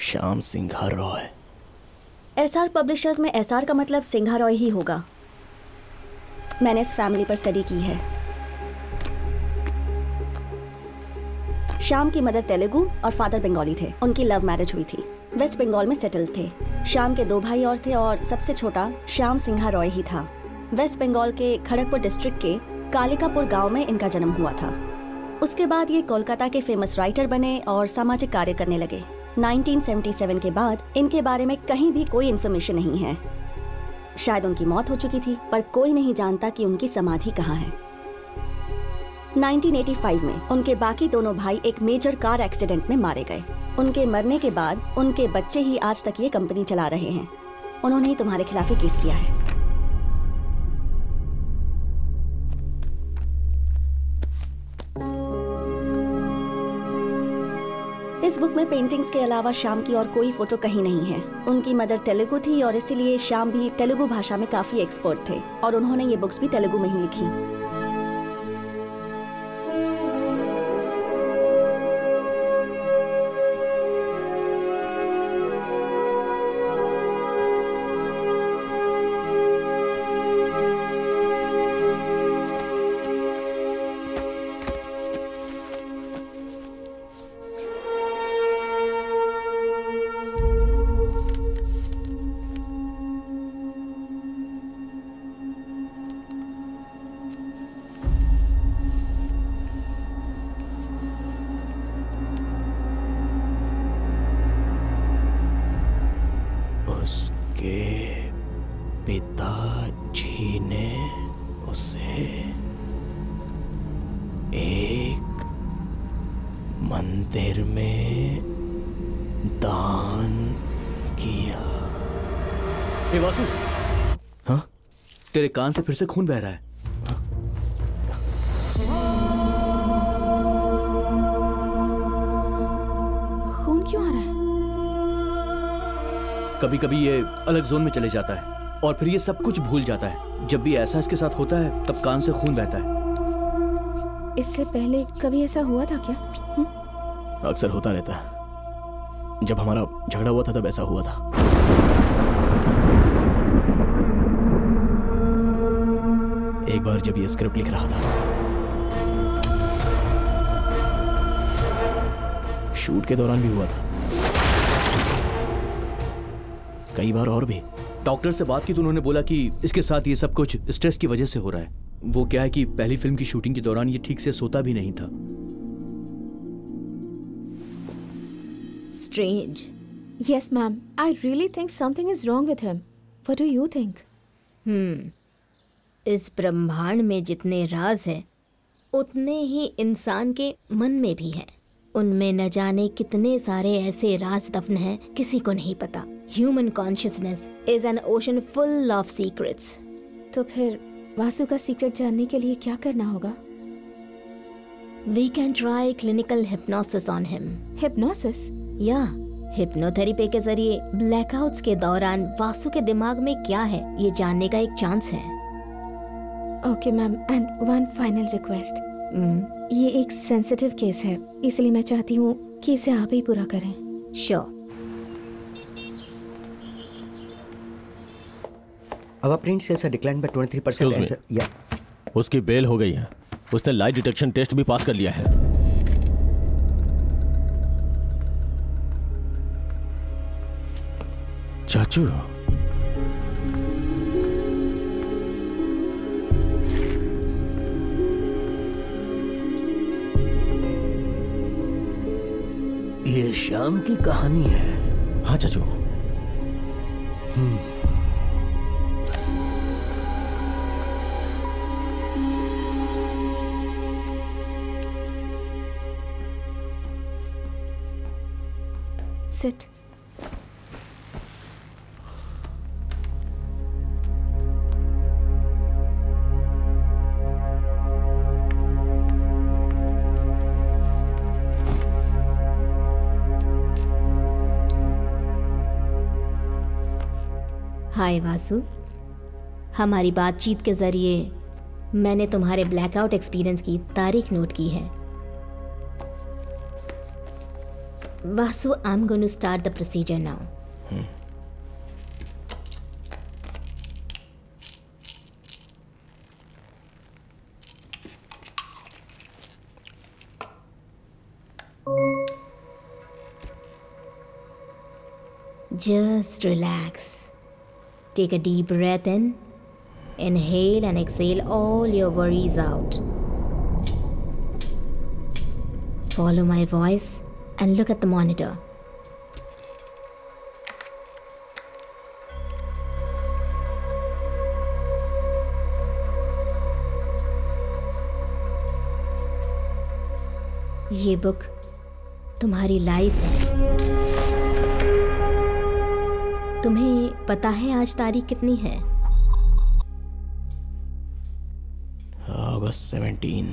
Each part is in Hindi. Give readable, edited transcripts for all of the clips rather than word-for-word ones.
श्याम सिंघा रॉय। एसआर पब्लिशर्स में एसआर का मतलब सिंघा रॉय ही होगा। मैंने इस फैमिली पर स्टडी की है। श्याम की मदर तेलुगु और फादर बंगाली थे। उनकी लव मैरिज हुई थी। वेस्ट बंगाल में सेटल थे। श्याम के 2 भाई और थे और सबसे छोटा श्याम सिंघा रॉय ही था। वेस्ट बंगाल के खड़गपुर डिस्ट्रिक्ट के कालिकापुर गांव में इनका जन्म हुआ था। उसके बाद ये कोलकाता के फेमस राइटर बने और सामाजिक कार्य करने लगे। 1977 के बाद इनके बारे में कहीं भी कोई इन्फॉर्मेशन नहीं है। शायद उनकी मौत हो चुकी थी, पर कोई नहीं जानता कि उनकी समाधि कहाँ है। 1985 में उनके बाकी दोनों भाई एक मेजर कार एक्सीडेंट में मारे गए। उनके मरने के बाद उनके बच्चे ही आज तक ये कंपनी चला रहे हैं। उन्होंने ही तुम्हारे खिलाफ ही केस किया है। इस बुक में पेंटिंग्स के अलावा श्याम की और कोई फोटो कहीं नहीं है। उनकी मदर तेलुगु थी और इसीलिए श्याम भी तेलुगु भाषा में काफी एक्सपर्ट थे और उन्होंने ये बुक्स भी तेलुगु में ही लिखी। पिताजी ने उसे एक मंदिर में दान किया। ए वासु, हाँ? तेरे कान से फिर से खून बह रहा है। खून क्यों आ रहा है? कभी कभी ये अलग जोन में चले जाता है और फिर ये सब कुछ भूल जाता है। जब भी ऐसा इसके साथ होता है तब कान से खून बहता है। इससे पहले कभी ऐसा हुआ था क्या? अक्सर होता रहता है। जब हमारा झगड़ा हुआ था तब ऐसा हुआ था। एक बार जब ये स्क्रिप्ट लिख रहा था, शूट के दौरान भी हुआ था, कई बार और भी। डॉक्टर से बात की तो उन्होंने बोला कि इसके साथ ये सब कुछ स्ट्रेस की वजह से हो रहा है। वो क्या है कि पहली फिल्म की शूटिंग के दौरान ये ठीक से सोता भी नहीं था। Strange. Yes, ma'am. I really think something is wrong with him. What do you think? इस ब्रह्मांड में जितने राज हैं, उतने ही इंसान के मन में भी हैं। उनमें न जाने कितने सारे ऐसे राज दफन हैं, किसी को नहीं पता। Human consciousness is an ocean full of secrets. तो फिर वासु का सीक्रेट जानने के लिए क्या करना होगा? We can try clinical hypnosis on him. Hypnosis? Yeah. Hypnotherapy के जरिए ब्लैकआउट्स के दौरान वासु के दिमाग में क्या है ये जानने का एक चांस है। Okay ma'am, and one final request. ये एक सेंसिटिव केस है, इसलिए मैं चाहती हूँ कि इसे आप ही पूरा करें। Sure. Our print sales are declined by 23%. Yeah. उसकी बेल हो गई है। उसने लाई डिटेक्शन टेस्ट भी पास कर लिया है। चाचू, ये श्याम की कहानी है। हाँ चाचू। Sit. हाय वासु, हमारी बातचीत के जरिए मैंने तुम्हारे ब्लैकआउट एक्सपीरियंस की तारीख नोट की है। Vasu, I'm going to start the procedure now. Just relax. Take a deep breath in. Inhale and exhale all your worries out. Follow my voice and look at the monitor. ये बुक तुम्हारी लाइफ है। तुम्हें पता है आज तारीख कितनी है? August 17।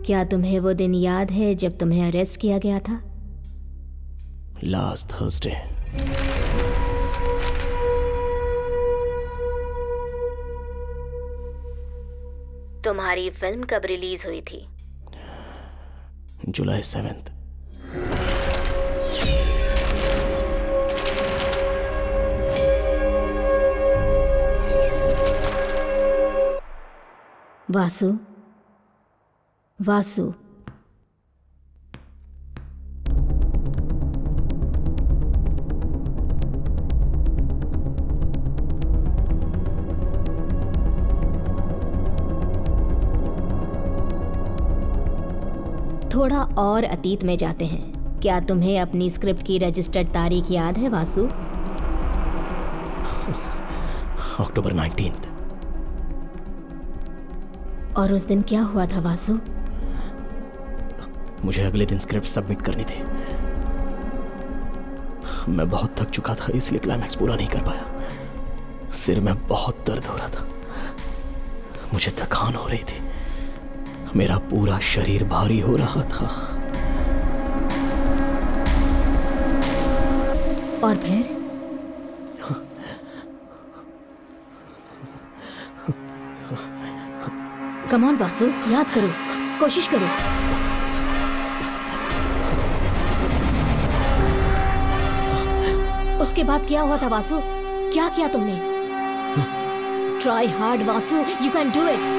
क्या तुम्हें वो दिन याद है जब तुम्हें अरेस्ट किया गया था? Last Thursday। तुम्हारी फिल्म कब रिलीज हुई थी? July 7th। वासु, वासु, थोड़ा और अतीत में जाते हैं। क्या तुम्हें अपनी स्क्रिप्ट की रजिस्टर्ड तारीख याद है वासु? October 19th। और उस दिन क्या हुआ था वासु? मुझे अगले दिन स्क्रिप्ट सबमिट करनी थी। मैं बहुत थक चुका था, इसलिए क्लाइमैक्स पूरा नहीं कर पाया। सिर में बहुत दर्द हो रहा था, मुझे थकान हो रही थी, मेरा पूरा शरीर भारी हो रहा था। और फिर? कम ऑन वासु, याद करो, कोशिश करो। उसके बाद क्या हुआ था वासु? क्या किया तुमने? Try hard Vasu, you can do it.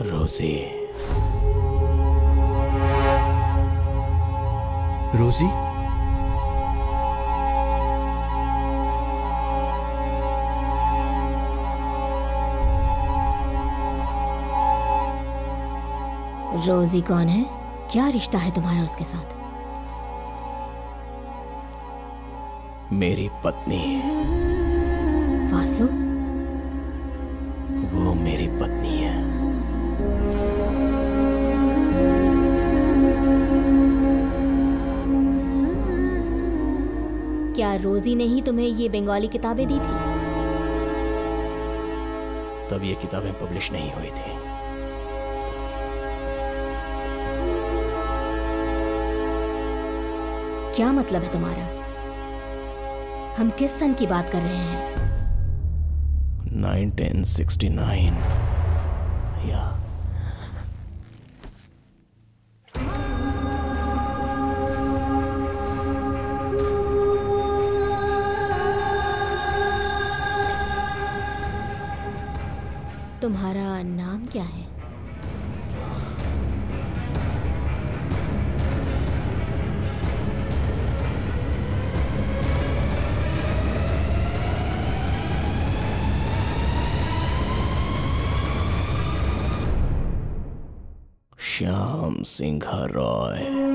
रोजी। रोजी? रोजी कौन है? क्या रिश्ता है तुम्हारा उसके साथ? मेरी पत्नी। वासु? वो मेरी पत्नी है। क्या रोजी ने ही तुम्हें ये बंगाली किताबें दी थी? तब ये किताबें पब्लिश नहीं हुई थी। क्या मतलब है तुम्हारा? हम किस सन की बात कर रहे हैं? 1969 या तुम्हारा नाम क्या है? श्याम सिंघा रॉय।